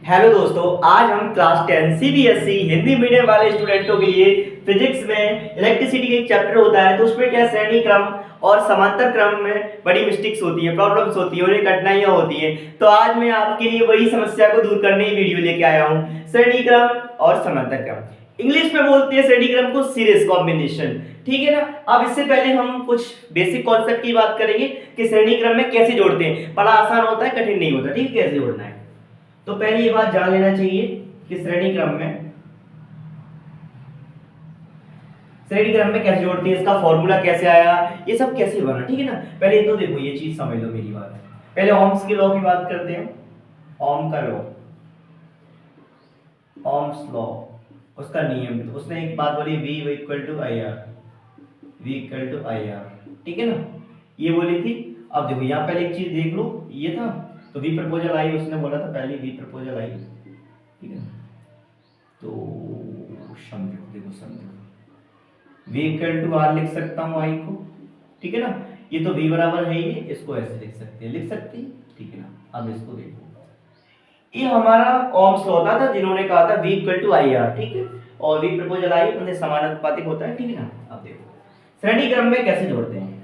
Hello दोस्तों, आज हम क्लास 10 सीबीएसई हिंदी मीडियम वाले स्टूडेंटों के लिए फिजिक्स में इलेक्ट्रिसिटी का एक चैप्टर होता है। तो उसमें क्या श्रेणी क्रम और समांतर क्रम में बड़ी मिस्टेक्स होती है, प्रॉब्लम्स होती है और ये कठिनाइयां होती है। तो आज मैं आपके लिए वही समस्या को दूर करने की वीडियो लेके आया हूँ, श्रेणी क्रम और समांतर क्रम। इंग्लिश में बोलते हैं श्रेणी क्रम को सीरीज कॉम्बिनेशन, ठीक है ना। अब इससे पहले हम कुछ बेसिक कॉन्सेप्ट की बात करेंगे कि श्रेणी क्रम में कैसे जोड़ते हैं। बड़ा आसान होता है, कठिन नहीं होता, ठीक है, कैसे जोड़ना है। तो पहले ये बात जान लेना चाहिए कि श्रेणी क्रम में कैसे जोड़ते हैं, इसका फॉर्मूला कैसे आया, ये सब कैसे बना, ठीक है ना। पहले तो देखो ये चीज समझ लो मेरी बात। पहले ओम्स के लॉ की बात करते हैं। ओम का लॉ, ओम्स लॉ, उसका नियम, उसने एक बात बोली V equal to I R, V equal to I R, ठीक है ना, ये बोली थी। अब देखो यहाँ पहले एक चीज देख लो, ये था तो V प्रपोजल आई, उसने बोला था पहले V प्रपोजल आई, ठीक है। तो समझो, देखो समझो, V इक्वल टू आर लिख सकता हूँ I को, ठीक है ना। ये तो V बराबर है, ये इसको ऐसे लिख सकते हैं, ठीक है ना। अब इसको देखो, ये हमारा ओम्स लॉ होता था, जिन्होंने कहा था V equal to I R, ठीक है, और V प्रपोजल आई उन्हें समानुपातिक होता है, ठीक है ना। अब देखो श्रेणी क्रम में कैसे जोड़ते हैं।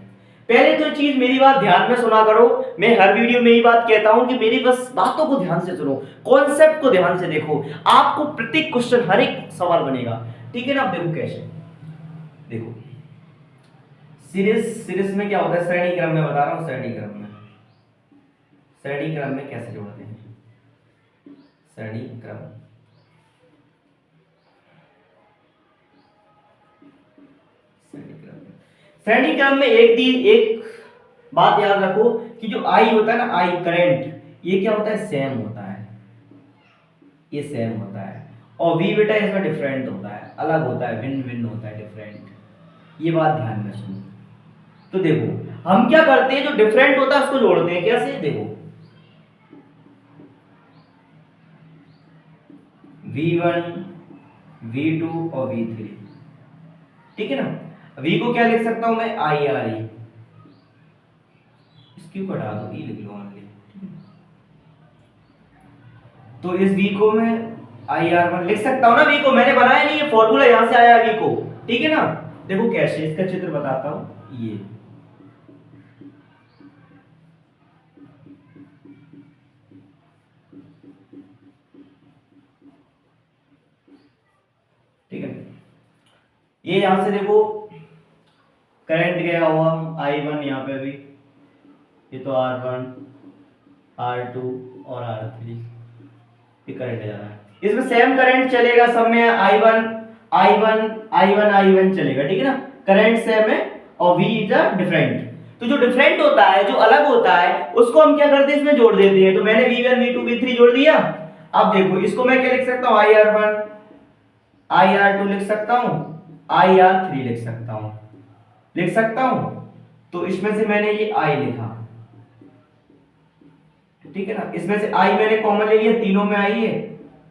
पहले तो चीज मेरी बात ध्यान में सुना करो। मैं हर वीडियो में ये बात कहता हूं कि मेरी बस बातों को ध्यान से सुनो, कॉन्सेप्ट को ध्यान से देखो, आपको प्रत्येक क्वेश्चन हर एक सवाल बनेगा, ठीक है ना। अब देखो कैसे, देखो सीरीज में क्या होता है, श्रेणी क्रम में बता रहा हूं, श्रेणी क्रम में कैसे जोड़ते हैं। श्रेणी क्रम में एक बात याद रखो कि जो आई होता है ना, आई करंट, ये क्या होता है, सेम होता है, ये सेम होता है। और वी बेटा इसमें डिफरेंट होता है, अलग होता है, भिन्न भिन्न होता है, डिफरेंट। ये बात ध्यान में सुनो। तो देखो हम क्या करते हैं, जो डिफरेंट होता है उसको जोड़ते हैं कैसे, देखो V1 V2 और V3, ठीक है ना। V को क्या लिख सकता हूं मैं, आई आर ई, इसकी को हटा दो, ई लिख लो ओनली, तो इस V को मैं आई आर वन लिख सकता हूं ना। V को मैंने बनाया नहीं, ये फॉर्मूला यहां से आया V को, ठीक है ना। देखो कैसे, इसका चित्र बताता हूं, ये ठीक है, ये यहां से देखो करंट गया हुआ I1 यहाँ पे भी, ये तो R1 R2 और R3, ये करंट जा रहा है, इसमें सेम करंट चलेगा सब में, I1 चलेगा, ठीक है ना। करंट सेम है और V इज अ डिफरेंट। तो जो डिफरेंट होता है, जो अलग होता है, उसको हम क्या करते हैं, इसमें जोड़ देते हैं। तो मैंने V1 V2 V3 जोड़ दिया। अब देखो इसको मैं क्या लिख सकता हूँ, IR1 IR2 लिख सकता हूँ, IR3 लिख सकता हूं। तो इसमें से मैंने ये I लिखा, ठीक है ना। इसमें से I मैंने कॉमन ले लिया, तीनों में I है,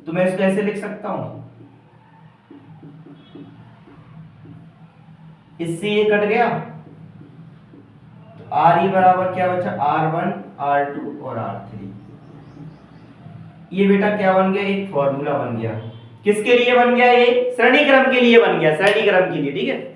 तो मैं इसको ऐसे लिख सकता हूं, इससे ये कट गया, तो RE बराबर क्या बचा, R1 R2 और R3। ये बेटा क्या बन गया, एक फॉर्मूला बन गया। किसके लिए बन गया, ये श्रेणी क्रम के लिए बन गया, श्रेणी क्रम के लिए, ठीक है।